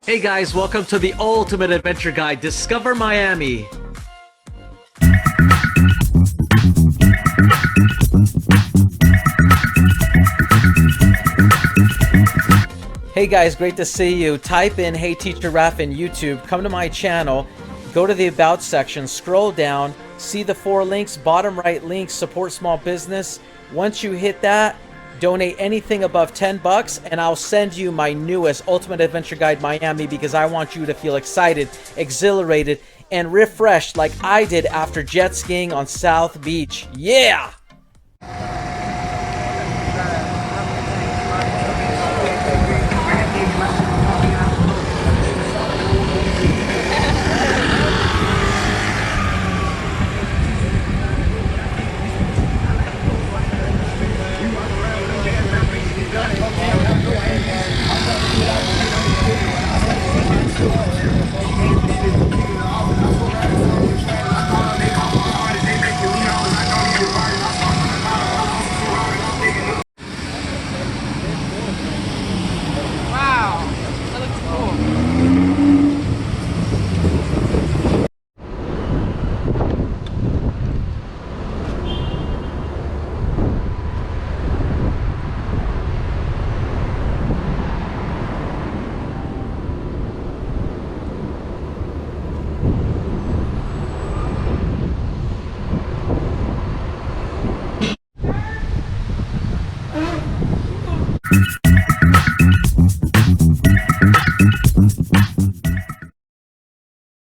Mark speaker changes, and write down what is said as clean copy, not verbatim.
Speaker 1: Hey guys, welcome to the Ultimate Adventure Guide, Discover Miami. Hey guys, great to see you. Type in Hey Teacher Raf in YouTube, come to my channel, go to the About section, scroll down, see the 4 links, bottom right link, support small business. Once you hit that, donate anything above 10 bucks and I'll send you my newest Ultimate Adventure Guide Miami because I want you to feel excited, exhilarated, and refreshed like I did after jet skiing on South Beach. Yeah!